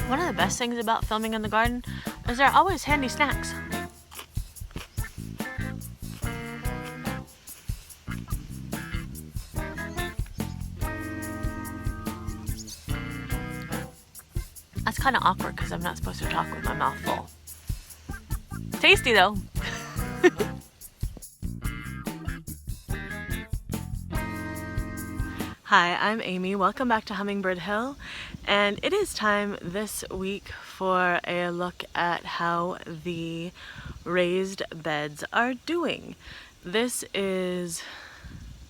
One of the best things about filming in the garden is there are always handy snacks. That's kind of awkward because I'm not supposed to talk with my mouth full. Tasty though. Hi, I'm Amy. Welcome back to Hummingbird Hill, and it is time this week for a look at how the raised beds are doing. This is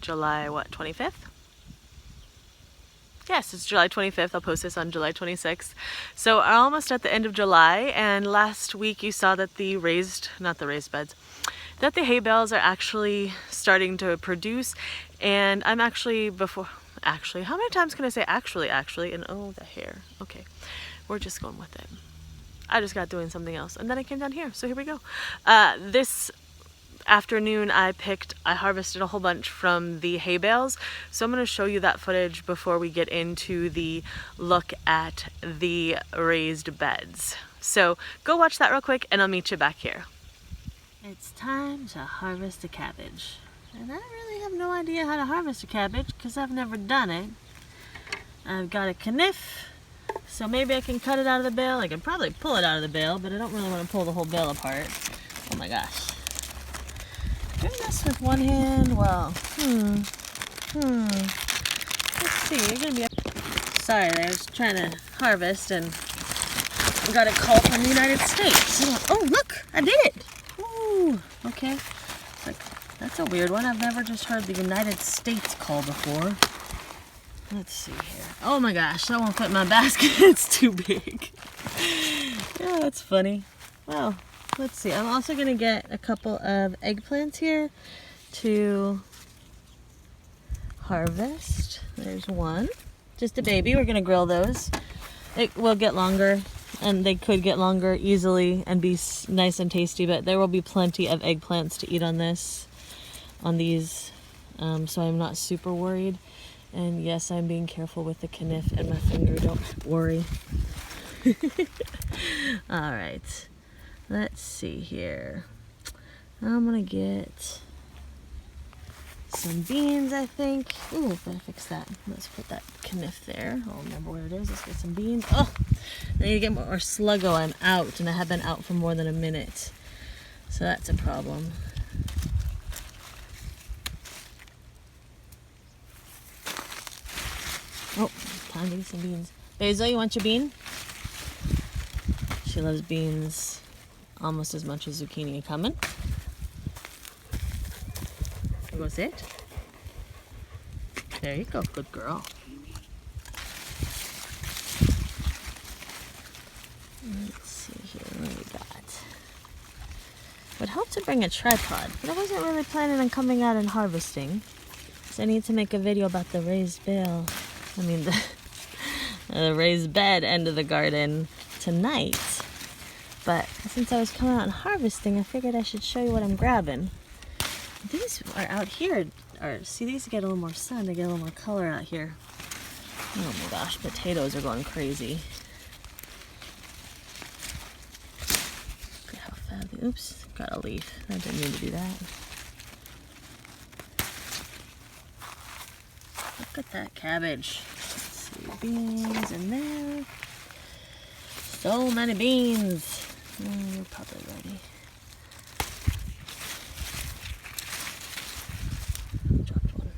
July, 25th? Yes, it's July 25th. I'll post this on July 26th. So we're almost at the end of July, and last week you saw that the that the hay bales are actually starting to produce, and I'm actually how many times can I say actually, and oh, the hair. Okay, we're just going with it. I just got doing something else, and then I came down here, so here we go. This afternoon I harvested a whole bunch from the hay bales, so I'm going to show you that footage before we get into the look at the raised beds. So go watch that real quick, and I'll meet you back here. It's time to harvest a cabbage. And I really have no idea how to harvest a cabbage because I've never done it. I've got a kniff, so maybe I can cut it out of the bale. I can probably pull it out of the bale, but I don't really want to pull the whole bale apart. Oh my gosh. Doing this with one hand, well, let's see, you're gonna be... Sorry, I was trying to harvest and got a call from the United States. Oh, look, I did it. Ooh, okay. That's a weird one. I've never just heard the United States call before. Let's see here. Oh my gosh, that won't fit in my basket. It's too big. Yeah, that's funny. Well, let's see. I'm also going to get a couple of eggplants here to harvest. There's one. Just a baby. We're going to grill those. It will get longer, and they could get longer easily and be nice and tasty, but there will be plenty of eggplants to eat on these, so I'm not super worried. And yes, I'm being careful with the kniff and my finger, don't worry. Alright, let's see here. I'm gonna get some beans, I think. Ooh, gotta fix that. Let's put that kniff there. I'll remember where it is. Let's get some beans. Oh, I need to get more sluggo. I'm out, and I have been out for more than a minute, so that's a problem. Oh, time to get some beans. Basil, you want your bean? She loves beans almost as much as zucchini. You coming? There goes it. There you go, good girl. Let's see here, what we got. Would help to bring a tripod, but I wasn't really planning on coming out and harvesting. So I need to make a video about the raised bale. I mean the raised bed end of the garden tonight. But since I was coming out and harvesting, I figured I should show you what I'm grabbing. These are out here. See, these get a little more sun. They get a little more color out here. Oh my gosh, potatoes are going crazy. Look at how fast. Oops, got a leaf. I didn't mean to do that. Look at that cabbage. Let's see, beans in there. So many beans. We're probably ready. Dropped one.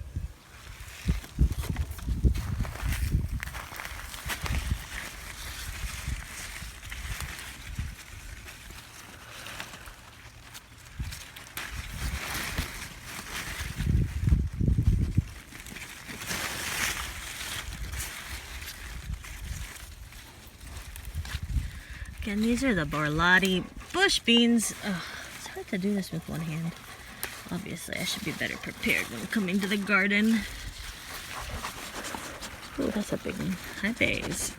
Again, these are the Borlotti bush beans. Oh, it's hard to do this with one hand. Obviously, I should be better prepared when coming to the garden. Oh, that's a big one. Hi, Baze.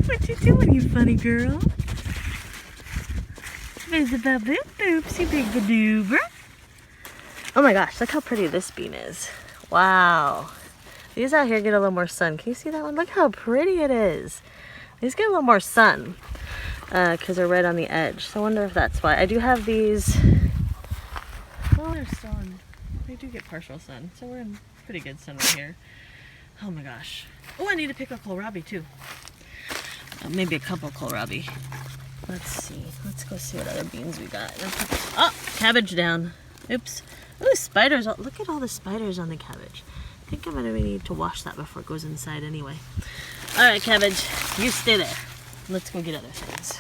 What you doing, you funny girl? There's a boop boopsie big badoober. Oh my gosh, look how pretty this bean is. Wow. These out here get a little more sun. Can you see that one? Look how pretty it is. These get a little more sun because they're right on the edge. So I wonder if that's why. I do have these. Well, they're still in. They do get partial sun, so we're in pretty good sun right here. Oh my gosh. Oh, I need to pick up kohlrabi too. Maybe a couple kohlrabi. Let's see. Let's go see what other beans we got. Oh, cabbage down. Oops. Ooh, spiders. Look at all the spiders on the cabbage. I think I'm going to need to wash that before it goes inside anyway. All right, cabbage. You stay there. Let's go get other things.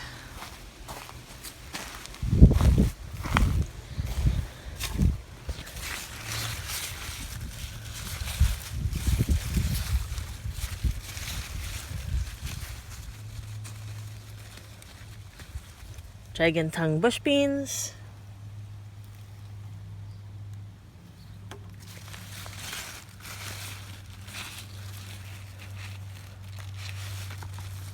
Dragon tongue bush beans.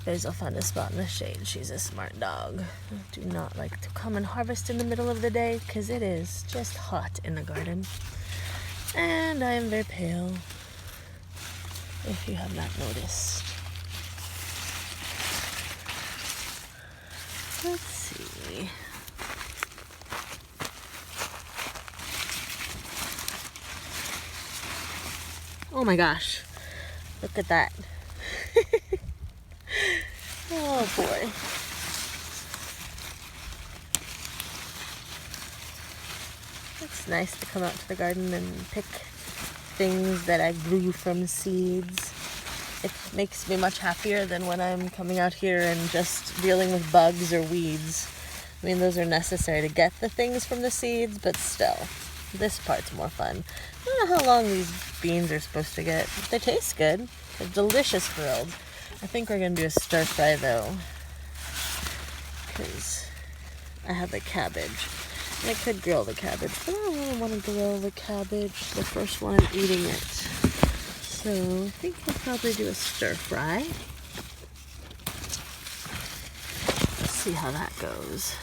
Basil found a spot in the shade. She's a smart dog. I do not like to come and harvest in the middle of the day because it is just hot in the garden. And I am very pale, if you have not noticed. Let's see. Oh my gosh. Look at that. Oh boy. It's nice to come out to the garden and pick things that I grew from seeds. It makes me much happier than when I'm coming out here and just dealing with bugs or weeds. I mean, those are necessary to get the things from the seeds, but still, this part's more fun. I don't know how long these beans are supposed to get. They taste good. They're delicious grilled. I think we're going to do a stir fry though, because I have the cabbage. And I could grill the cabbage, but I don't really want to grill the cabbage the first one I'm eating it. So I think we'll probably do a stir fry. Let's see how that goes.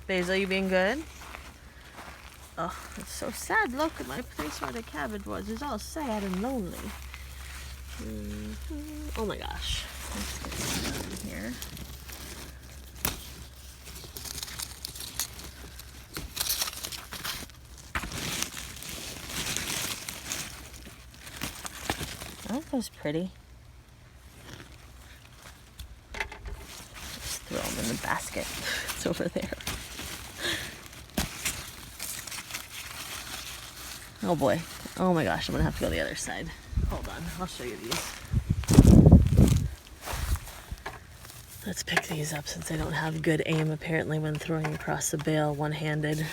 Basil, you being good? Oh, it's so sad. Look at my place where the cabbage was. It's all sad and lonely. Oh my gosh. Let's get some down here. Aren't those pretty? Just throw them in the basket. It's over there. Oh boy. Oh my gosh, I'm gonna have to go the other side. Hold on, I'll show you these. Let's pick these up since I don't have good aim apparently when throwing across the bale one-handed.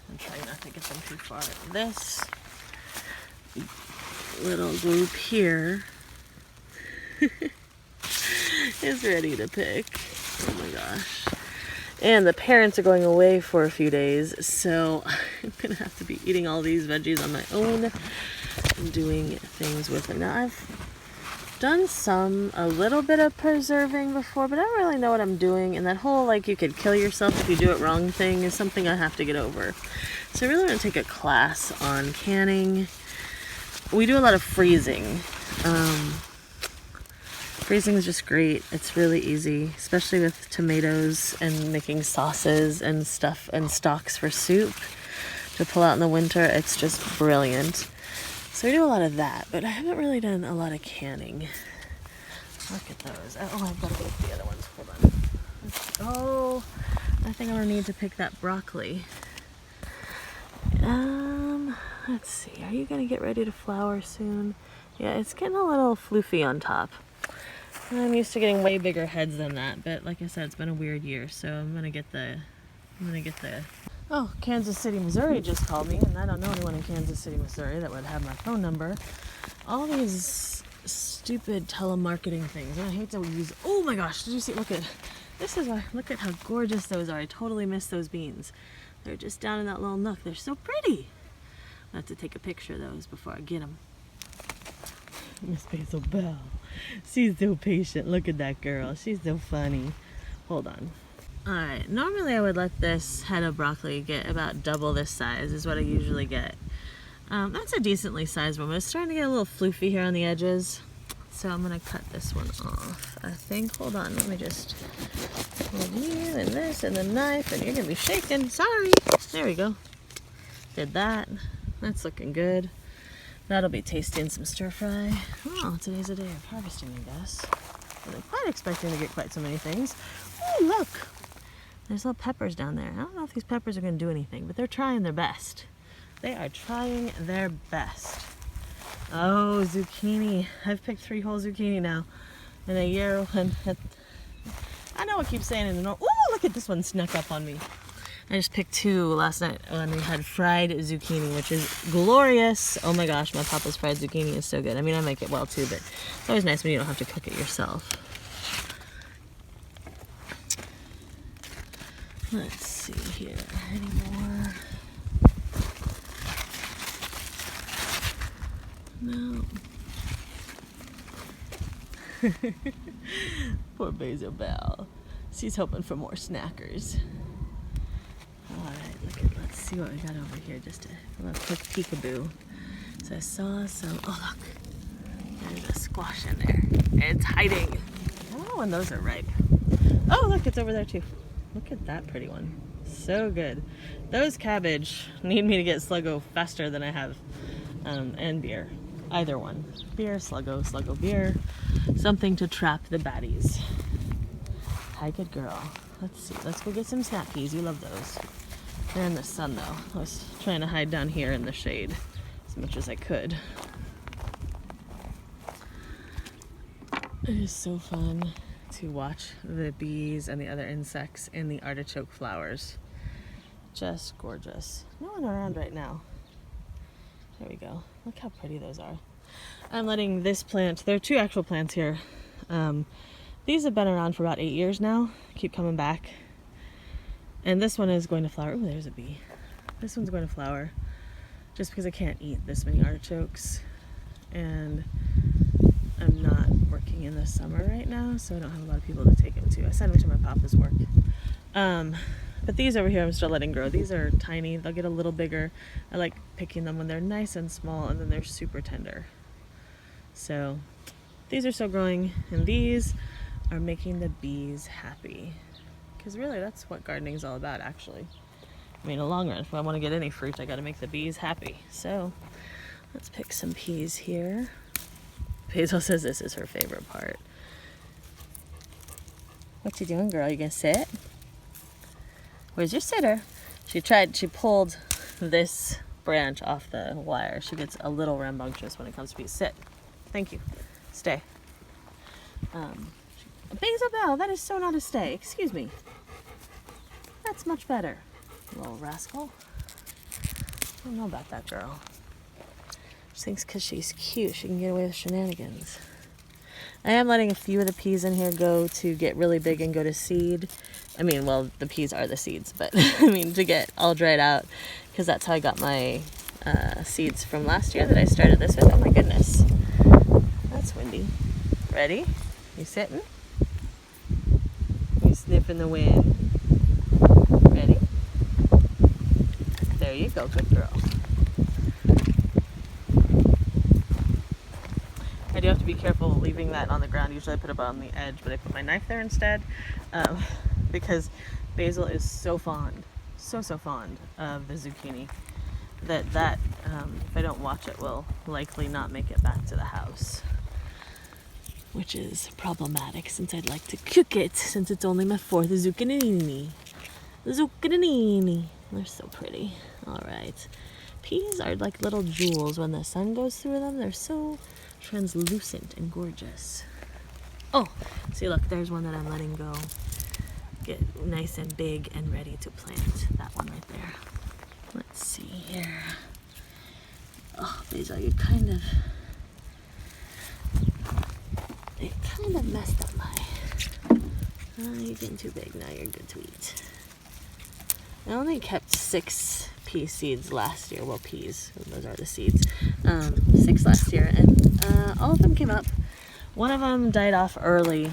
I'm trying not to get them too far. This little group here is ready to pick. Oh my gosh. And the parents are going away for a few days, so I'm gonna have to be eating all these veggies on my own and doing things with them. Now I've done a little bit of preserving before, but I don't really know what I'm doing, and that whole like you could kill yourself if you do it wrong thing is something I have to get over. So I really want to take a class on canning. We do a lot of freezing. Freezing is just great. It's really easy, especially with tomatoes and making sauces and stuff and stocks for soup to pull out in the winter. It's just brilliant. So we do a lot of that, but I haven't really done a lot of canning. Look at those. Oh, I've got to pick the other ones. Hold on. Oh, I think I'm gonna need to pick that broccoli. Let's see. Are you gonna get ready to flower soon? Yeah, it's getting a little floofy on top. I'm used to getting way bigger heads than that, but like I said, it's been a weird year, so I'm gonna get the. Oh, Kansas City, Missouri just called me, and I don't know anyone in Kansas City, Missouri that would have my phone number. All these stupid telemarketing things, and I hate to use. Oh my gosh, did you see? Look at look at how gorgeous those are. I totally missed those beans. They're just down in that little nook. They're so pretty. I have to take a picture of those before I get them. Miss Basil Bell. She's so patient. Look at that girl. She's so funny. Hold on. Alright, normally I would let this head of broccoli get about double this size is what I usually get. That's a decently sized one, but it's starting to get a little floofy here on the edges. So I'm gonna cut this one off, I think. Hold on, let me just hold you and this and the knife, and you're gonna be shaking. Sorry. There we go. Did that. That's looking good. That'll be tasty in some stir fry. Oh, today's a day of harvesting, I guess. I'm quite expecting to get quite so many things. Oh, look! There's little peppers down there. I don't know if these peppers are gonna do anything, but they're trying their best. They are trying their best. Oh, zucchini. I've picked 3 whole zucchini now in a year. I know I keep saying it. Oh, look at this one snuck up on me. I just picked 2 last night when we had fried zucchini, which is glorious. Oh my gosh, my papa's fried zucchini is so good. I mean, I make it well too, but it's always nice when you don't have to cook it yourself. Let's see here. Any more? No. Poor Basil Bell. She's hoping for more snackers. Alright, let's see what we got over here. Just a little quick peekaboo. So I saw some, oh look, there's a squash in there. It's hiding. I don't know when those are ripe. Oh look, it's over there too. Look at that pretty one. So good. Those cabbage need me to get Sluggo faster than I have, and beer. Either one. Beer, Sluggo, beer. Something to trap the baddies. Hi, good girl. Let's see. Let's go get some snap peas. You love those. They're in the sun, though. I was trying to hide down here in the shade as much as I could. It is so fun to watch the bees and the other insects in the artichoke flowers. Just gorgeous. No one around right now. There we go. Look how pretty those are. I'm letting this plant, there are 2 actual plants here. These have been around for about 8 years now. Keep coming back. And this one is going to flower. Oh, there's a bee. This one's going to flower just because I can't eat this many artichokes. And I'm not working in the summer right now, so I don't have a lot of people to take them to. I send them to my papa's work. But these over here I'm still letting grow. These are tiny. They'll get a little bigger. I like picking them when they're nice and small, and then they're super tender. So these are still growing, and these are making the bees happy. Because really that's what gardening is all about, actually. I mean, in the long run, if I want to get any fruit, I got to make the bees happy. So let's pick some peas here. Hazel says this is her favorite part. What you doing, girl? You gonna sit? Where's your sitter? She pulled this branch off the wire. She gets a little rambunctious when it comes to bees. Sit. Thank you. Stay. Basil Bell, that is so not a stay. Excuse me. That's much better. Little rascal. I don't know about that girl. She thinks because she's cute, she can get away with shenanigans. I am letting a few of the peas in here go to get really big and go to seed. I mean, well, the peas are the seeds, but I mean, to get all dried out, because that's how I got my seeds from last year that I started this with. Oh my goodness. That's windy. Ready? You sitting? You sniffing the wind? Ready? There you go, good girl. I do have to be careful leaving that on the ground. Usually I put it on the edge, but I put my knife there instead because Basil is so fond of the zucchini that if I don't watch it, will likely not make it back to the house, which is problematic since I'd like to cook it, since it's only my 4th zucchini. Zucchini. They're so pretty. All right. Peas are like little jewels. When the sun goes through them, they're so translucent and gorgeous. Oh, see, look, there's one that I'm letting go. Get nice and big and ready to plant. That one right there. Let's see here. Oh, Basil, you kind of messed up my... you're getting too big now. You're good to eat. I only kept 6 pea seeds last year. Well, peas. Those are the seeds. 6 last year, and all of them came up. One of them died off early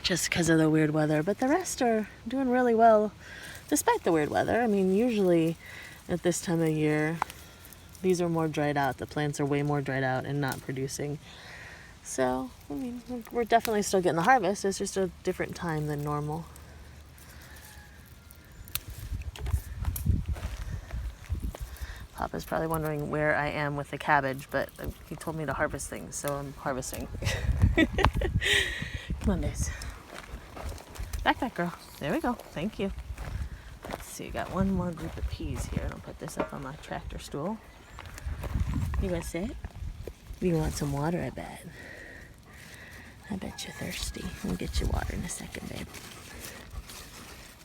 just because of the weird weather, but the rest are doing really well despite the weird weather. I mean, usually at this time of year, These are more dried out. The plants are way more dried out and not producing. So, I mean, we're definitely still getting the harvest. It's just a different time than normal. Papa's probably wondering where I am with the cabbage, but he told me to harvest things, so I'm harvesting. Come on, Days. Back, girl. There we go. Thank you. Let's see, got one more group of peas here, and I'll put this up on my tractor stool. You want to sit? You want some water, I bet. I bet you're thirsty. We'll get you water in a second, babe.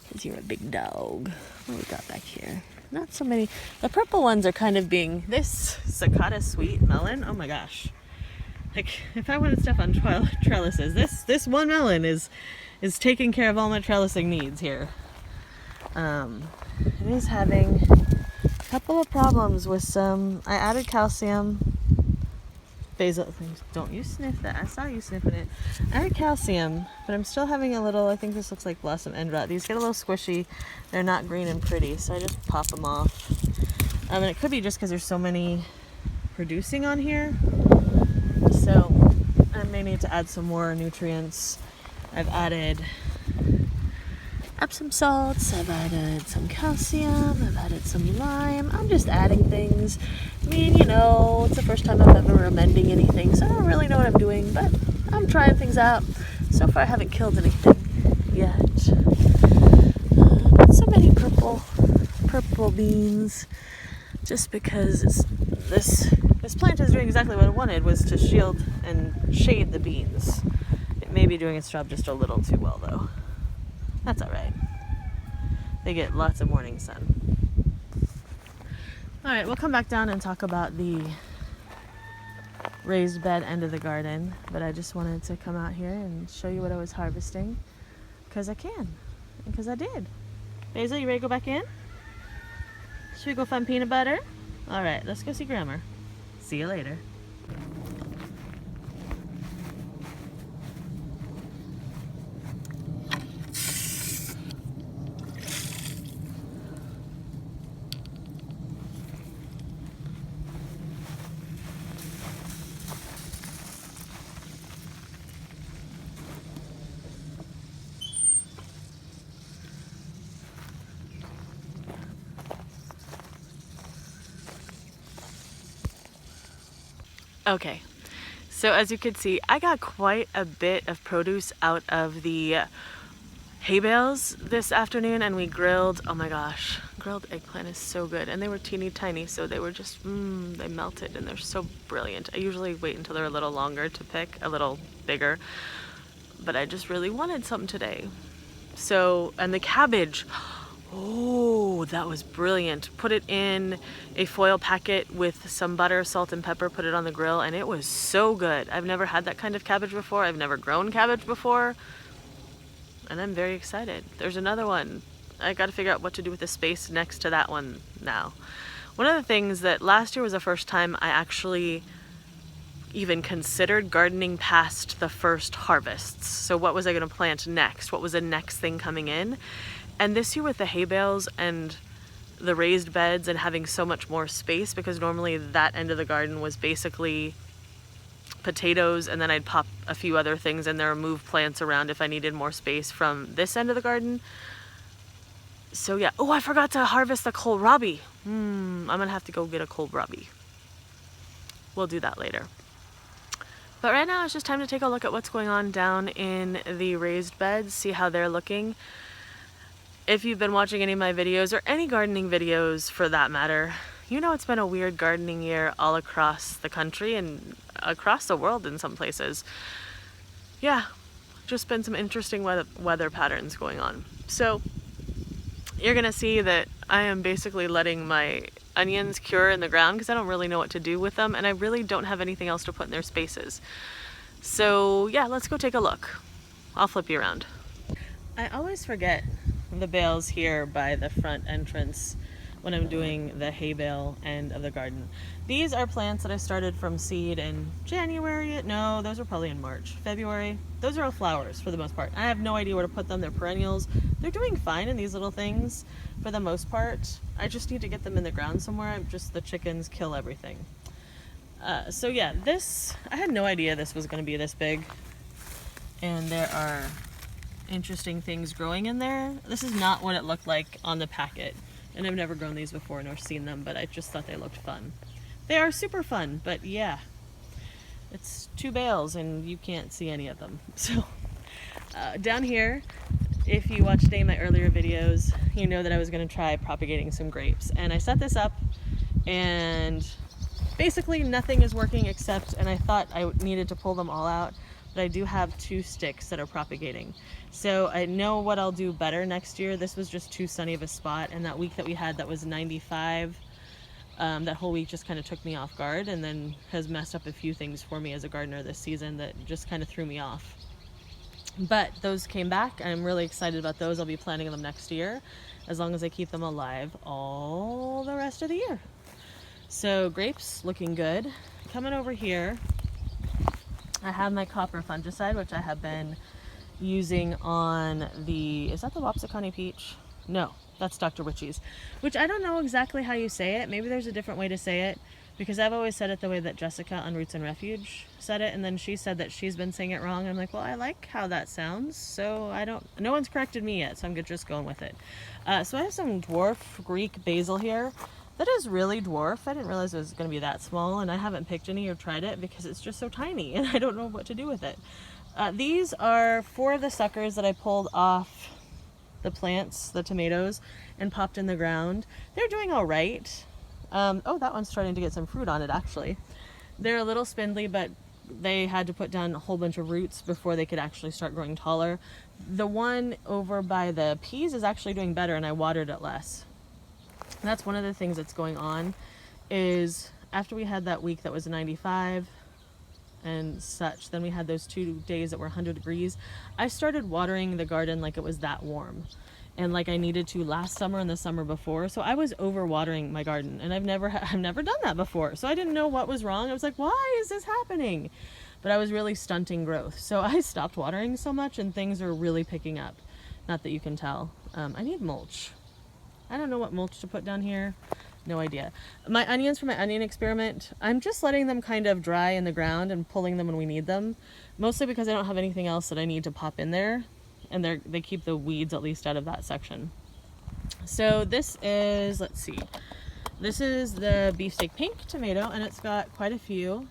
Because you're a big dog. What we got back here? Not so many. The purple ones are kind of being... This Sakata sweet melon, oh my gosh. Like, if I wanted stuff on trellises, this one melon is taking care of all my trellising needs here. It is having a couple of problems with some... I added calcium. Basil things. Don't you sniff that. I saw you sniffing it. I added calcium, but I'm still having a little... I think this looks like blossom end rot. These get a little squishy. They're not green and pretty, so I just pop them off. And it could be just because there's so many producing on here. So I may need to add some more nutrients. I've added Epsom salts, I've added some calcium, I've added some lime. I'm just adding things. I mean, you know, it's the first time I'm ever amending anything, so I don't really know what I'm doing, but I'm trying things out. So far I haven't killed anything yet. Not so many purple beans, just because this plant is doing exactly what it wanted, was to shield and shade the beans. It may be doing its job just a little too well, though. That's all right. They get lots of morning sun. All right, we'll come back down and talk about the raised bed end of the garden, but I just wanted to come out here and show you what I was harvesting, because I can, and because I did. Basil, you ready to go back in? Should we go find peanut butter? All right, let's go see Grandma. See you later. Okay, so as you can see, I got quite a bit of produce out of the hay bales this afternoon, and we grilled, oh my gosh, grilled eggplant is so good. And they were teeny tiny, so they were just, they melted, and they're so brilliant. I usually wait until they're a little longer to pick, a little bigger, but I just really wanted something today. So, and the cabbage, oh, that was brilliant. Put it in a foil packet with some butter, salt, and pepper, put it on the grill, and it was so good. I've never had that kind of cabbage before. I've never grown cabbage before, and I'm very excited. There's another one. I got to figure out what to do with the space next to that one now. One of the things that last year was the first time I actually even considered gardening past the first harvests. So what was I going to plant next? What was the next thing coming in? And this year with the hay bales and the raised beds and having so much more space, because normally that end of the garden was basically potatoes, and then I'd pop a few other things in there, move plants around if I needed more space from this end of the garden. So yeah, oh, I forgot to harvest the kohlrabi. I'm gonna have to go get a kohlrabi. We'll do that later. But right now it's just time to take a look at what's going on down in the raised beds, see how they're looking. If you've been watching any of my videos, or any gardening videos for that matter, you know it's been a weird gardening year all across the country and across the world in some places. Yeah, just been some interesting weather patterns going on. So you're gonna see that I am basically letting my onions cure in the ground because I don't really know what to do with them, and I really don't have anything else to put in their spaces. So yeah, let's go take a look. I'll flip you around. I always forget the bales here by the front entrance when I'm doing the hay bale end of the garden. These are plants that I started from seed in January. No, those are probably in March, February. Those are all flowers for the most part. I have no idea where to put them. They're perennials. They're doing fine in these little things for the most part. I just need to get them in the ground somewhere. The chickens kill everything. So yeah, I had no idea this was going to be this big. And there are interesting things growing in there. This is not what it looked like on the packet. And I've never grown these before nor seen them, but I just thought they looked fun. They are super fun, but yeah, it's 2 bales and you can't see any of them. So down here, if you watched any of my earlier videos, you know that I was going to try propagating some grapes. And I set this up and basically nothing is working except, and I thought I needed to pull them all out, but I do have 2 sticks that are propagating. So I know what I'll do better next year. This was just too sunny of a spot, and that week that we had that was 95, that whole week just kind of took me off guard and then has messed up a few things for me as a gardener this season that just kind of threw me off. But those came back. I'm really excited about those. I'll be planting them next year as long as I keep them alive all the rest of the year. So grapes looking good. Coming over here, I have my copper fungicide, which I have been using on is that the Wapsakani peach? No, that's Dr. Witchy's, which I don't know exactly how you say it. Maybe there's a different way to say it, because I've always said it the way that Jessica on Roots and Refuge said it, and then she said that she's been saying it wrong. I'm like, well, I like how that sounds, so no one's corrected me yet, so I'm just going with it. So I have some dwarf Greek basil here. That is really dwarf. I didn't realize it was going to be that small, and I haven't picked any or tried it because it's just so tiny and I don't know what to do with it. These are 4 of the suckers that I pulled off the plants, the tomatoes, and popped in the ground. They're doing all right. Oh, that one's starting to get some fruit on it, actually. They're a little spindly, but they had to put down a whole bunch of roots before they could actually start growing taller. The one over by the peas is actually doing better, and I watered it less. And that's one of the things that's going on, is after we had that week that was 95 and such, then we had those 2 days that were 100 degrees. I started watering the garden like it was that warm, and like I needed to last summer and the summer before. So I was over watering my garden, and I've never done that before. So I didn't know what was wrong. I was like, why is this happening? But I was really stunting growth. So I stopped watering so much, and things are really picking up. Not that you can tell. I need mulch. I don't know what mulch to put down here. No idea. My onions for my onion experiment, I'm just letting them kind of dry in the ground and pulling them when we need them. Mostly because I don't have anything else that I need to pop in there. And they keep the weeds at least out of that section. So this is, let's see. This is the beefsteak pink tomato, and it's got quite a few.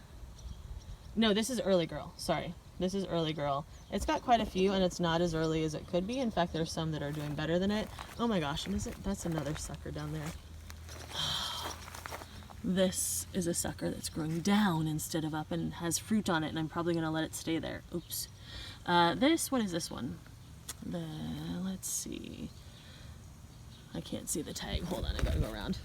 No, this is early girl. Sorry. This is early girl. It's got quite a few, and it's not as early as it could be. In fact, there's some that are doing better than it. Oh my gosh, and that's another sucker down there. This is a sucker that's growing down instead of up and has fruit on it, and I'm probably going to let it stay there. Oops. What is this one? Let's see. I can't see the tag. Hold on, I gotta go around.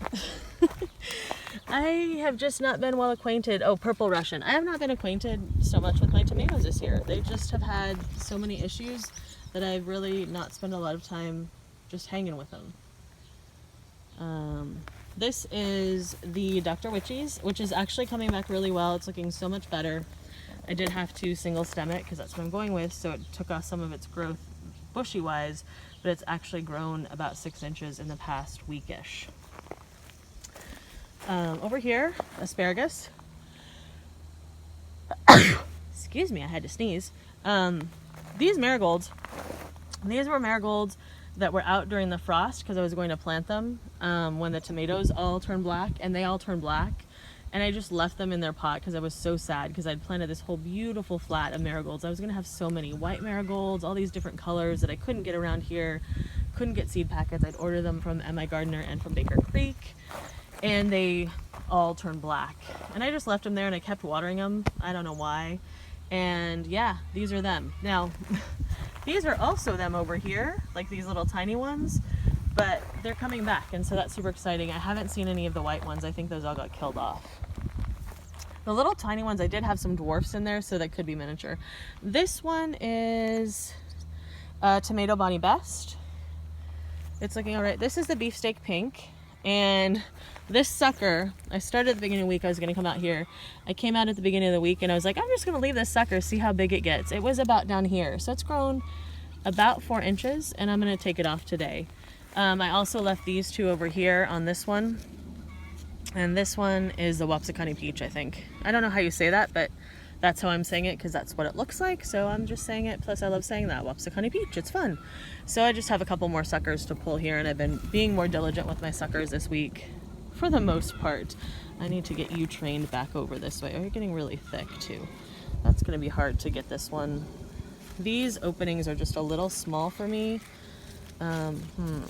I have just not been well acquainted. Oh, Purple Russian. I have not been acquainted so much with my tomatoes this year. They just have had so many issues that I've really not spent a lot of time just hanging with them. This is the Dr. Witchy's, which is actually coming back really well. It's looking so much better. I did have to single stem it because that's what I'm going with, so it took off some of its growth bushy wise, but it's actually grown about 6 inches in the past weekish. Over here, asparagus. Excuse me, I had to sneeze. These marigolds, these were marigolds that were out during the frost because I was going to plant them when the tomatoes all turned black, and they all turned black. And I just left them in their pot because I was so sad because I'd planted this whole beautiful flat of marigolds. I was going to have so many white marigolds, all these different colors that I couldn't get around here. Couldn't get seed packets. I'd order them from M.I. Gardener and from Baker Creek, and they all turned black. And I just left them there, and I kept watering them. I don't know why. And yeah, these are them. Now, these are also them over here, like these little tiny ones, but they're coming back, and so that's super exciting. I haven't seen any of the white ones. I think those all got killed off. The little tiny ones, I did have some dwarfs in there, so that could be miniature. This one is Tomato Bonnie Best. It's looking all right. This is the beefsteak pink. And this sucker, I started at the beginning of the week. I was going to come out here. I came out at the beginning of the week and I was like, I'm just going to leave this sucker, see how big it gets. It was about down here. So it's grown about 4 inches and I'm going to take it off today. I also left these two over here on this one. And this one is the Wapsakani peach, I think. I don't know how you say that, but that's how I'm saying it because that's what it looks like. So I'm just saying it. Plus I love saying that, Wapsakani peach. It's fun. So I just have a couple more suckers to pull here and I've been being more diligent with my suckers this week for the most part. I need to get you trained back over this way. Oh, you're getting really thick too. That's going to be hard to get this one. These openings are just a little small for me.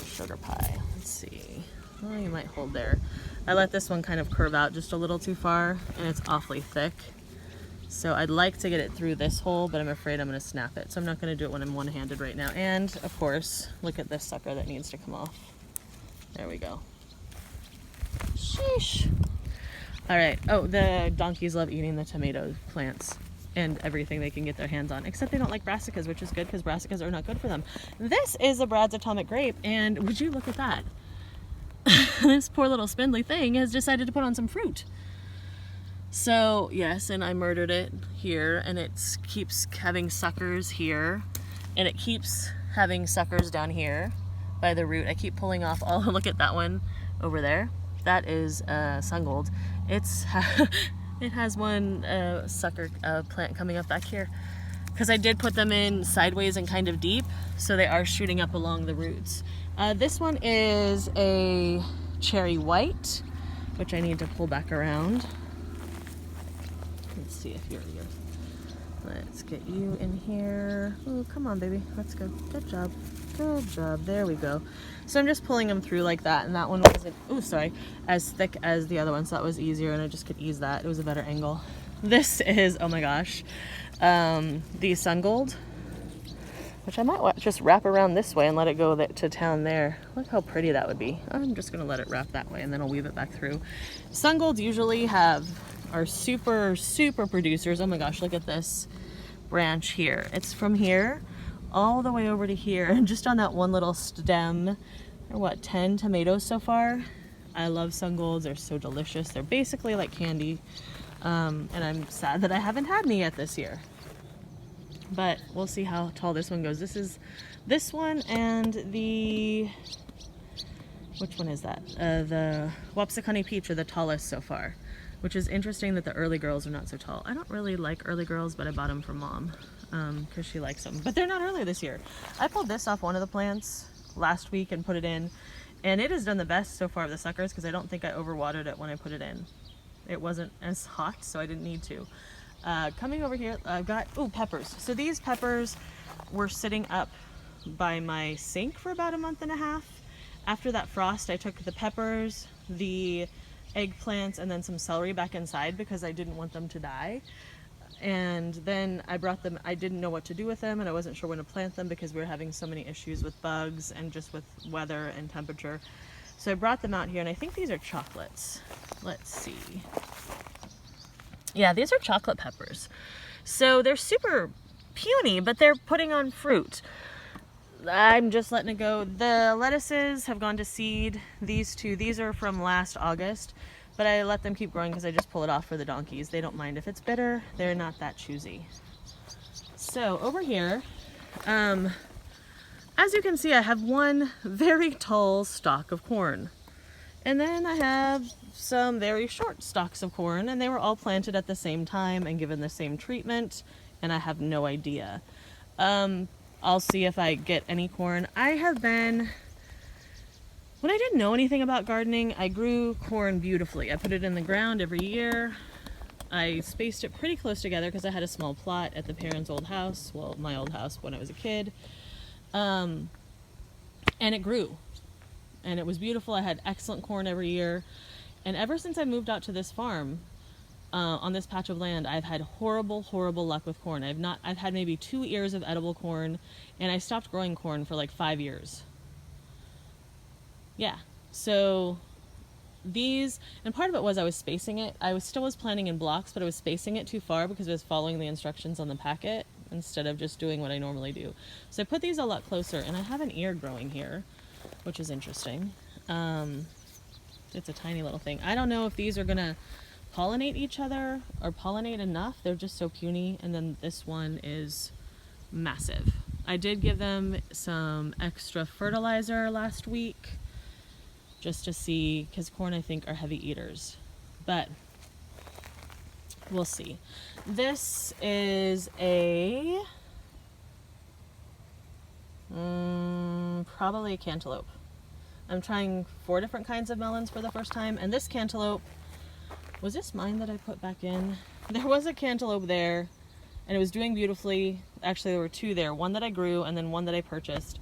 Sugar pie. Let's see. Oh, you might hold there. I let this one kind of curve out just a little too far and it's awfully thick. So I'd like to get it through this hole, but I'm afraid I'm going to snap it. So I'm not going to do it when I'm one-handed right now. And of course, look at this sucker that needs to come off. There we go. Sheesh. All right. Oh, the donkeys love eating the tomato plants and everything they can get their hands on, except they don't like brassicas, which is good because brassicas are not good for them. This is a Brad's Atomic Grape, and would you look at that? This poor little spindly thing has decided to put on some fruit. So yes, and I murdered it here, and it keeps having suckers here, and it keeps having suckers down here by the root. I keep pulling off all, look at that one over there. That is Sungold. It has one sucker plant coming up back here because I did put them in sideways and kind of deep, so they are shooting up along the roots. This one is a cherry white, which I need to pull back around. Let's see if you're here. Let's get you in here. Oh, come on, baby. Let's go. Good job. Good job. There we go. So I'm just pulling them through like that, and that one wasn't, oh, sorry, as thick as the other one, so that was easier, and I just could ease that. It was a better angle. This is, oh my gosh, the Sungold, which I might just wrap around this way and let it go to town there. Look how pretty that would be. I'm just going to let it wrap that way, and then I'll weave it back through. Sungolds usually are super, super producers. Oh my gosh, look at this branch here. It's from here all the way over to here, and just on that one little stem, there are what, 10 tomatoes so far. I love Sungolds. They're so delicious. They're basically like candy, and I'm sad that I haven't had any yet this year, but we'll see how tall this one goes. This is this one and the, which one is that? The Wapsakani peach are the tallest so far, which is interesting that the early girls are not so tall. I don't really like early girls, but I bought them for Mom because she likes them. But they're not early this year. I pulled this off one of the plants last week and put it in, and it has done the best so far of the suckers because I don't think I overwatered it when I put it in. It wasn't as hot, so I didn't need to. Coming over here, I've got, ooh, peppers. So these peppers were sitting up by my sink for about a month and a half. After that frost, I took the peppers, the eggplants, and then some celery back inside because I didn't want them to die. And then I brought them, I didn't know what to do with them, and I wasn't sure when to plant them because we were having so many issues with bugs and just with weather and temperature. So I brought them out here, and I think these are chocolates. Let's see. Yeah, these are chocolate peppers. So they're super puny, but they're putting on fruit. I'm just letting it go. The lettuces have gone to seed. These two, these are from last August, but I let them keep growing because I just pull it off for the donkeys. They don't mind if it's bitter. They're not that choosy. So over here, as you can see, I have one very tall stalk of corn. And then I have some very short stalks of corn, and they were all planted at the same time and given the same treatment, and I have no idea. I'll see if I get any corn. I have been, when I didn't know anything about gardening, I grew corn beautifully. I put it in the ground every year. I spaced it pretty close together because I had a small plot at the parents' old house, well, my old house when I was a kid. And it grew. And it was beautiful. I had excellent corn every year. And ever since I moved out to this farm, on this patch of land, I've had horrible, horrible luck with corn. I've had maybe 2 ears of edible corn, and I stopped growing corn for like 5 years. Yeah, so these, and part of it was I was spacing it. I still was planting in blocks, but I was spacing it too far because I was following the instructions on the packet instead of just doing what I normally do. So I put these a lot closer, and I have an ear growing here, which is interesting. It's a tiny little thing. I don't know if these are gonna pollinate each other or pollinate enough. They're just so puny. And then this one is massive. I did give them some extra fertilizer last week just to see, because corn I think are heavy eaters, but we'll see. This is a probably a cantaloupe. I'm trying 4 different kinds of melons for the first time, and this cantaloupe, was this mine that I put back in? There was a cantaloupe there and it was doing beautifully. Actually, there were 2 there, one that I grew and then one that I purchased,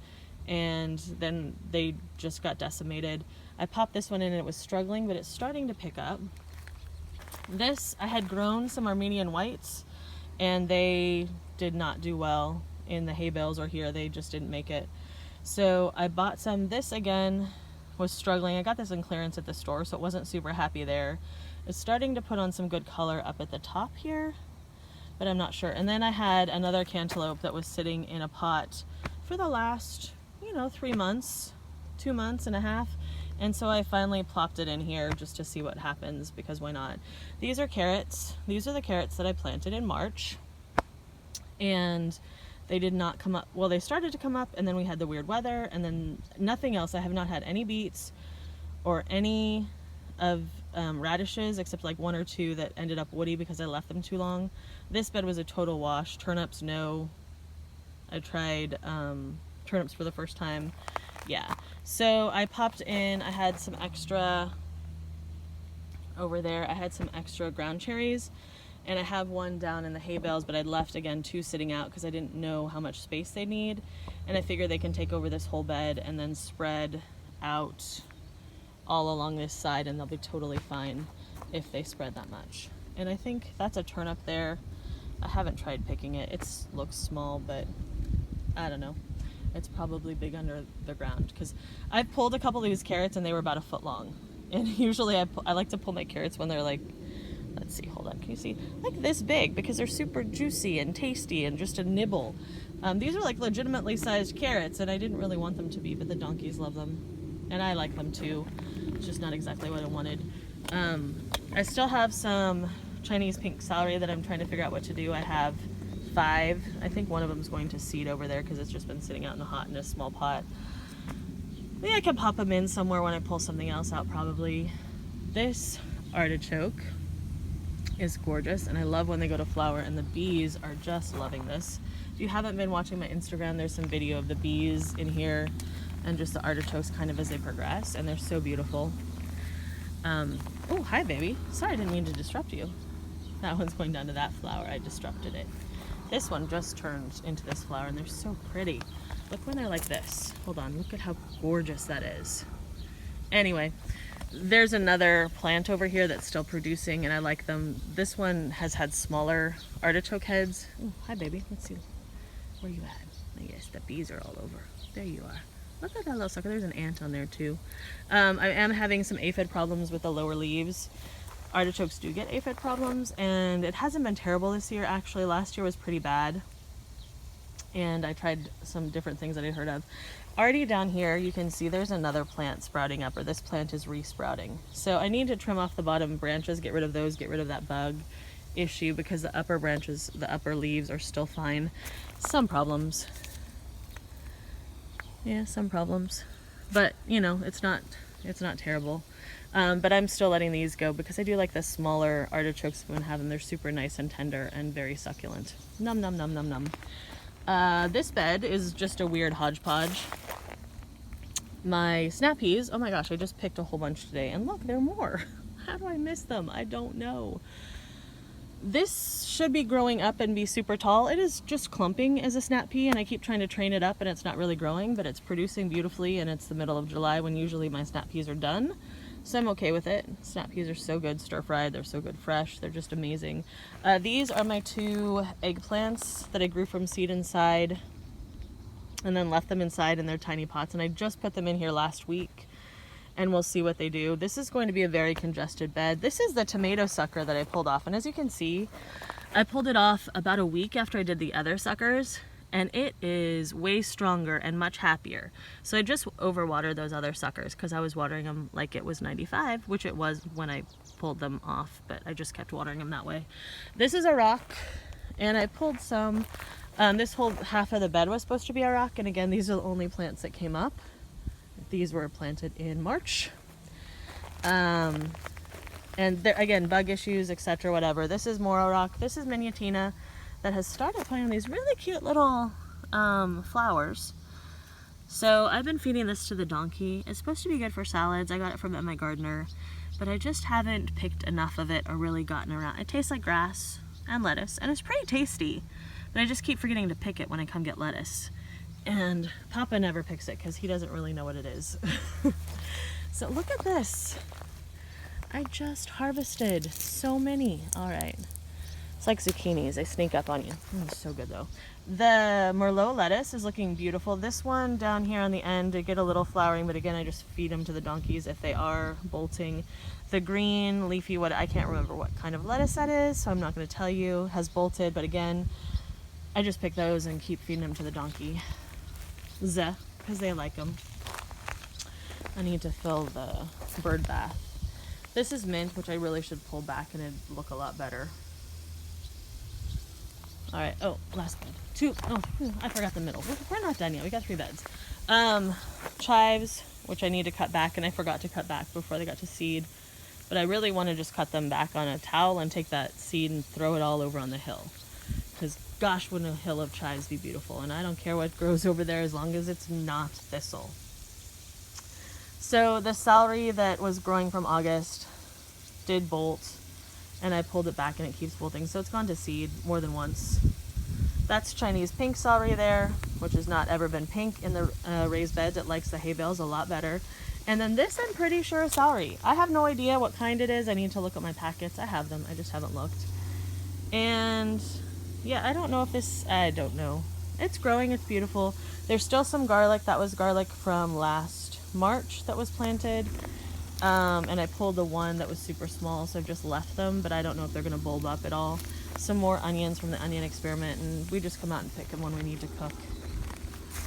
and then they just got decimated. I popped this one in and it was struggling, but it's starting to pick up. This, I had grown some Armenian whites and they did not do well in the hay bales or here. They just didn't make it. So I bought some. This again was struggling. I got this in clearance at the store, so it wasn't super happy there. It's starting to put on some good color up at the top here, but I'm not sure. And then I had another cantaloupe that was sitting in a pot for the last, 3 months, 2 months and a half. And so I finally plopped it in here just to see what happens, because why not? These are carrots. These are the carrots that I planted in March. And they did not come up. Well, they started to come up, and then we had the weird weather, and then nothing else. I have not had any beets or any of radishes, except like 1 or 2 that ended up woody because I left them too long. This bed was a total wash. Turnips, no. I tried turnips for the first time. Yeah. So I popped in, I had some extra over there. I had some extra ground cherries, and I have one down in the hay bales, but I'd left again 2 sitting out because I didn't know how much space they need. And I figure they can take over this whole bed and then spread out all along this side, and they'll be totally fine if they spread that much. And I think that's a turnip there. I haven't tried picking it. It looks small, but I don't know. It's probably big under the ground, because I've pulled a couple of these carrots and they were about 1 foot long. And usually I like to pull my carrots when they're like, let's see, hold on, can you see? Like this big, because they're super juicy and tasty and just a nibble. These are like legitimately sized carrots, and I didn't really want them to be, but the donkeys love them. And I like them too. It's just not exactly what I wanted. I still have some Chinese pink celery that I'm trying to figure out what to do. I have 5. I think one of them is going to seed over there because it's just been sitting out in the hot in a small pot. Maybe I can pop them in somewhere when I pull something else out, probably. This artichoke is gorgeous, and I love when they go to flower, and the bees are just loving this. If you haven't been watching my Instagram, there's some video of the bees in here and just the artichokes kind of as they progress, and they're so beautiful. Oh, hi baby. Sorry, I didn't mean to disrupt you. That one's going down to that flower. I disrupted it. This one just turned into this flower, and they're so pretty. Look when they're like this. Hold on, look at how gorgeous that is. Anyway, there's another plant over here that's still producing, and I like them. This one has had smaller artichoke heads. Oh, hi baby. Let's see. Where you at? Yes, the bees are all over. There you are. Look at that little sucker. There's an ant on there too. I am having some aphid problems with the lower leaves. Artichokes do get aphid problems, and it hasn't been terrible this year. Actually, last year was pretty bad, and I tried some different things that I'd heard of. Already down here you can see there's another plant sprouting up, or this plant is re-sprouting. So I need to trim off the bottom branches, get rid of those, get rid of that bug issue, because the upper branches, the upper leaves are still fine. Some problems. Yeah, some problems, but it's not terrible. But I'm still letting these go because I do like the smaller artichokes when have them. They're super nice and tender and very succulent. Num num num num num. This bed is just a weird hodgepodge. My snap peas, oh my gosh, I just picked a whole bunch today, and look, there are more. How do I miss them? I don't know. This should be growing up and be super tall. It is just clumping as a snap pea, and I keep trying to train it up, and it's not really growing, but it's producing beautifully, and it's the middle of July when usually my snap peas are done. So I'm okay with it. Snap peas are so good stir-fried. They're so good fresh. They're just amazing. These are my 2 eggplants that I grew from seed inside and then left them inside in their tiny pots, and I just put them in here last week, and we'll see what they do. This is going to be a very congested bed. This is the tomato sucker that I pulled off, and as you can see, I pulled it off about a week after I did the other suckers, and it is way stronger and much happier. So I just overwatered those other suckers because I was watering them like it was 95, which it was when I pulled them off, but I just kept watering them that way. This is a rock, and I pulled some. This whole half of the bed was supposed to be a rock, and again, these are the only plants that came up. These were planted in March. And there, again, bug issues, etc., whatever. This is Moro rock. This is Miniatina that has started putting on these really cute little flowers. So I've been feeding this to the donkey. It's supposed to be good for salads. I got it from my gardener, but I just haven't picked enough of it or really gotten around. It tastes like grass and lettuce, and it's pretty tasty, but I just keep forgetting to pick it when I come get lettuce. And Papa never picks it because he doesn't really know what it is. So look at this. I just harvested so many. All right. It's like zucchinis. They sneak up on you. It's so good though. The Merlot lettuce is looking beautiful. This one down here on the end, they get a little flowering, but again, I just feed them to the donkeys if they are bolting. The green leafy, what I can't remember what kind of lettuce that is, so I'm not going to tell you, has bolted, but again, I just pick those and keep feeding them to the donkey. Because they like them. I need to fill the bird bath. This is mint, which I really should pull back and it'd look a lot better. All right, oh, last bed. I forgot the middle. We're not done yet, we got 3 beds. Chives, which I need to cut back, and I forgot to cut back before they got to seed. But I really want to just cut them back on a towel and take that seed and throw it all over on the hill. Because gosh, wouldn't a hill of chives be beautiful? And I don't care what grows over there as long as it's not thistle. So the celery that was growing from August did bolt, and I pulled it back and it keeps bolting. So it's gone to seed more than once. That's Chinese pink celery there, which has not ever been pink in the raised beds. It likes the hay bales a lot better. And then this, I'm pretty sure, is celery. I have no idea what kind it is. I need to look at my packets. I have them. I just haven't looked. And yeah, I don't know if this, I don't know. It's growing. It's beautiful. There's still some garlic. That was garlic from last March that was planted. And I pulled the one that was super small, so I've just left them, but I don't know if they're going to bulb up at all. Some more onions from the onion experiment, and we just come out and pick them when we need to cook.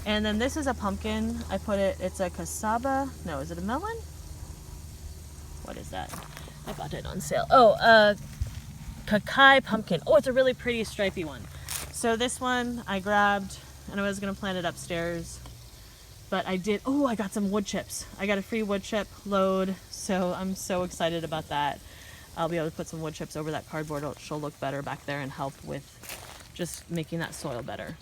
And then this is a pumpkin. I put it, it's a cassava. No, is it a melon? What is that? I bought it on sale. Oh, Kakai pumpkin. Oh, it's a really pretty stripy one. So this one I grabbed, and I was going to plant it upstairs. But I did, oh, I got some wood chips. I got a free wood chip load, so I'm so excited about that. I'll be able to put some wood chips over that cardboard. She'll look better back there and help with just making that soil better.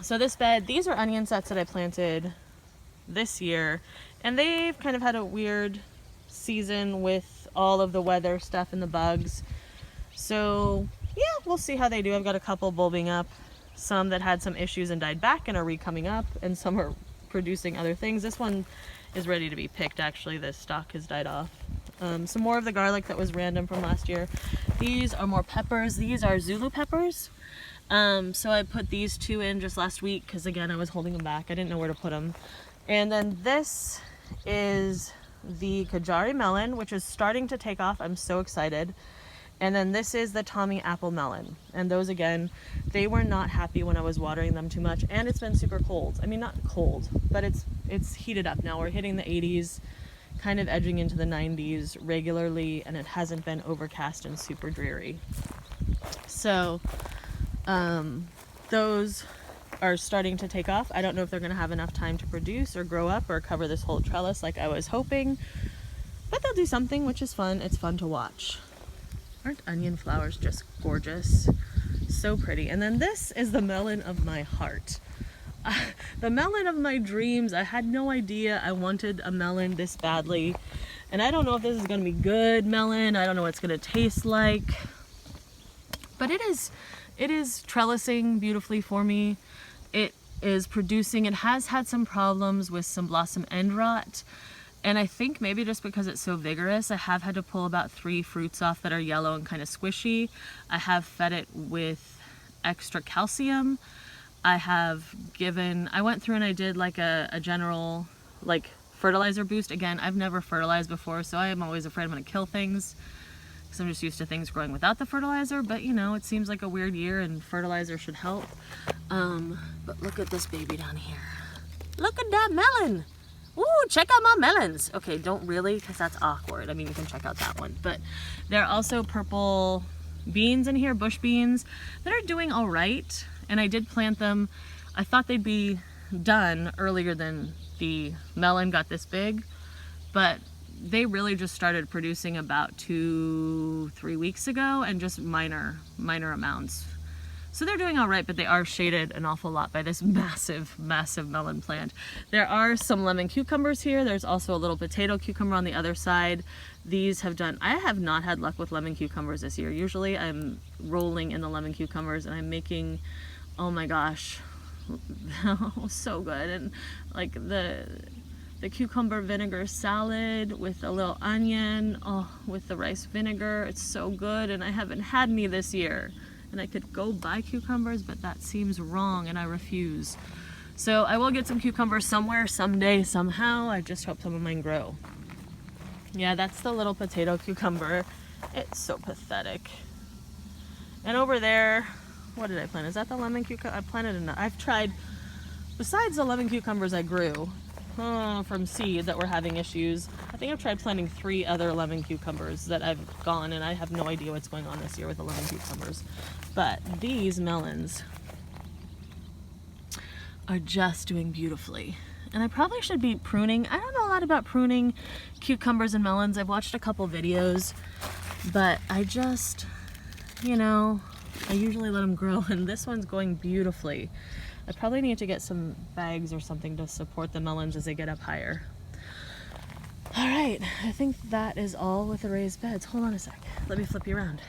So this bed, these are onion sets that I planted this year, and they've kind of had a weird season with all of the weather stuff and the bugs. So yeah, we'll see how they do. I've got a couple bulbing up, some that had some issues and died back and are re-coming up, and some are producing other things. This one is ready to be picked. Actually, the stalk has died off. Some more of the garlic that was random from last year. These are more peppers. These are Zulu peppers. So I put these 2 in just last week because again I was holding them back. I didn't know where to put them. And then this is the Kajari melon, which is starting to take off. I'm so excited. And then this is the Tommy apple melon. And those, again, they were not happy when I was watering them too much. And it's been super cold. I mean, not cold, but it's heated up now. We're hitting the 80s, kind of edging into the 90s regularly, and it hasn't been overcast and super dreary. So those are starting to take off. I don't know if they're going to have enough time to produce or grow up or cover this whole trellis like I was hoping. But they'll do something, which is fun. It's fun to watch. Aren't onion flowers just gorgeous? So pretty. And then this is the melon of my heart. The melon of my dreams. I had no idea I wanted a melon this badly. And I don't know if this is going to be good melon. I don't know what it's going to taste like. But it is trellising beautifully for me. It is producing. It has had some problems with some blossom end rot. And I think maybe just because it's so vigorous, I have had to pull about 3 fruits off that are yellow and kind of squishy. I have fed it with extra calcium. I went through and I did like a general like fertilizer boost. Again, I've never fertilized before, so I am always afraid I'm going to kill things. because I'm just used to things growing without the fertilizer, but you know, it seems like a weird year and fertilizer should help. But look at this baby down here. Look at that melon. Ooh, check out my melons. Okay, don't really, because that's awkward. I mean, you can check out that one. But there are also purple beans in here, bush beans, that are doing all right. And I did plant them. I thought they'd be done earlier than the melon got this big, but they really just started producing about 2-3 weeks ago, and just minor amounts. So they're doing all right, but they are shaded an awful lot by this massive melon plant. There are some lemon cucumbers here. There's also a little potato cucumber on the other side. These have done, I have not had luck with lemon cucumbers this year. Usually I'm rolling in the lemon cucumbers and I'm making, oh my gosh, so good. And like the cucumber vinegar salad with a little onion, oh, with the rice vinegar, it's so good. And I haven't had any this year. And I could go buy cucumbers, but that seems wrong and I refuse. So I will get some cucumbers somewhere, someday, somehow. I just hope some of mine grow. Yeah, that's the little potato cucumber. It's so pathetic. And over there, what did I plant? Is that the lemon cucumber? I planted enough. I've tried, besides the lemon cucumbers I grew from seed that were having issues, I think I've tried planting 3 other lemon cucumbers that I've gone, and I have no idea what's going on this year with the lemon cucumbers. But these melons are just doing beautifully. And I probably should be pruning. I don't know a lot about pruning cucumbers and melons. I've watched a couple videos, but I just, you know, I usually let them grow, and this one's going beautifully. I probably need to get some bags or something to support the melons as they get up higher. All right, I think that is all with the raised beds. Hold on a sec. Let me flip you around.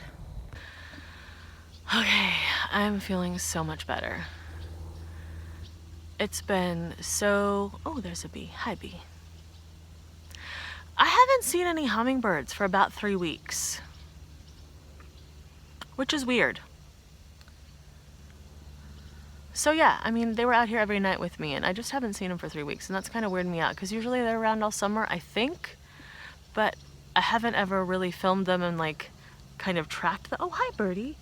Okay, I'm feeling so much better. It's been so... Oh, there's a bee. Hi, bee. I haven't seen any hummingbirds for about 3 weeks, which is weird. So yeah, I mean, they were out here every night with me, and I just haven't seen them for 3 weeks, and that's kind of weirding me out, because usually they're around all summer, I think, but I haven't ever really filmed them and like kind of tracked them. Oh, hi, birdie.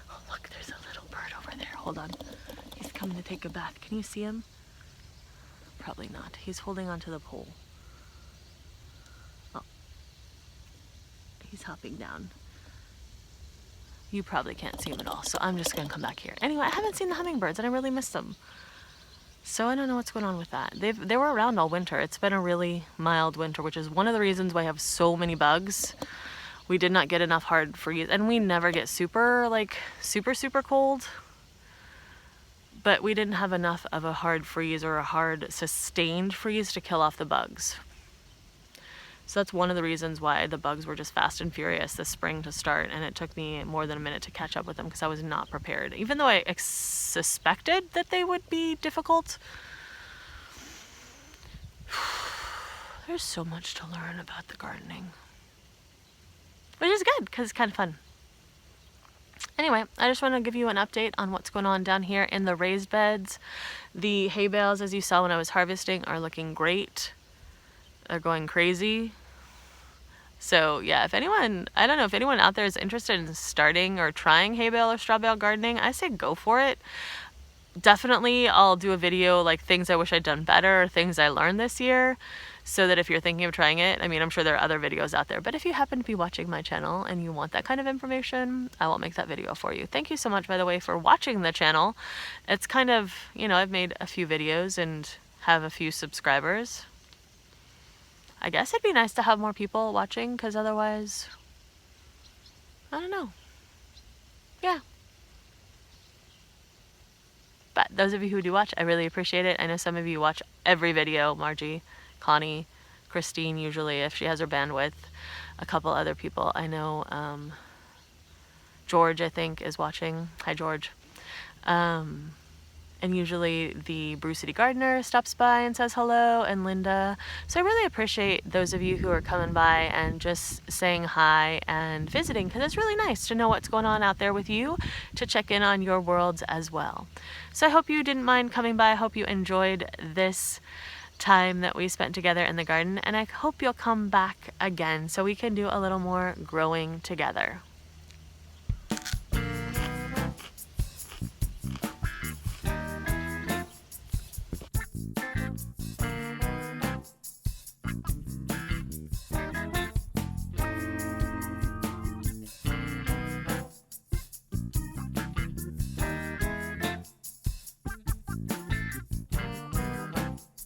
Oh, look, there's a little bird over there. Hold on. He's coming to take a bath. Can you see him? Probably not. He's holding onto the pole. Oh. He's hopping down. You probably can't see them at all, so I'm just gonna come back here. Anyway, I haven't seen the hummingbirds and I really miss them. So I don't know what's going on with that. They were around all winter. It's been a really mild winter, which is one of the reasons why I have so many bugs. We did not get enough hard freeze, and we never get super cold. But we didn't have enough of a hard freeze or a hard sustained freeze to kill off the bugs. So that's one of the reasons why the bugs were just fast and furious this spring to start, and it took me more than a minute to catch up with them because I was not prepared. Even though I suspected that they would be difficult. There's so much to learn about the gardening. Which is good because it's kind of fun. Anyway, I just want to give you an update on what's going on down here in the raised beds. The hay bales, as you saw when I was harvesting, are looking great. They're going crazy. So yeah, if anyone, I don't know if anyone out there is interested in starting or trying hay bale or straw bale gardening, I say go for it. Definitely I'll do a video like things I wish I'd done better, or things I learned this year, so that if you're thinking of trying it, I mean, I'm sure there are other videos out there, but if you happen to be watching my channel and you want that kind of information, I will make that video for you. Thank you so much, by the way, for watching the channel. It's kind of, you know, I've made a few videos and have a few subscribers. I guess it'd be nice to have more people watching, because otherwise, I don't know. Yeah. But those of you who do watch, I really appreciate it. I know some of you watch every video. Margie, Connie, Christine, usually, if she has her bandwidth. A couple other people. I know George, I think, is watching. Hi, George. And usually the Brew City Gardener stops by and says hello, and Linda. So I really appreciate those of you who are coming by and just saying hi and visiting, because it's really nice to know what's going on out there with you, to check in on your worlds as well. So I hope you didn't mind coming by. I hope you enjoyed this time that we spent together in the garden, and I hope you'll come back again so we can do a little more growing together.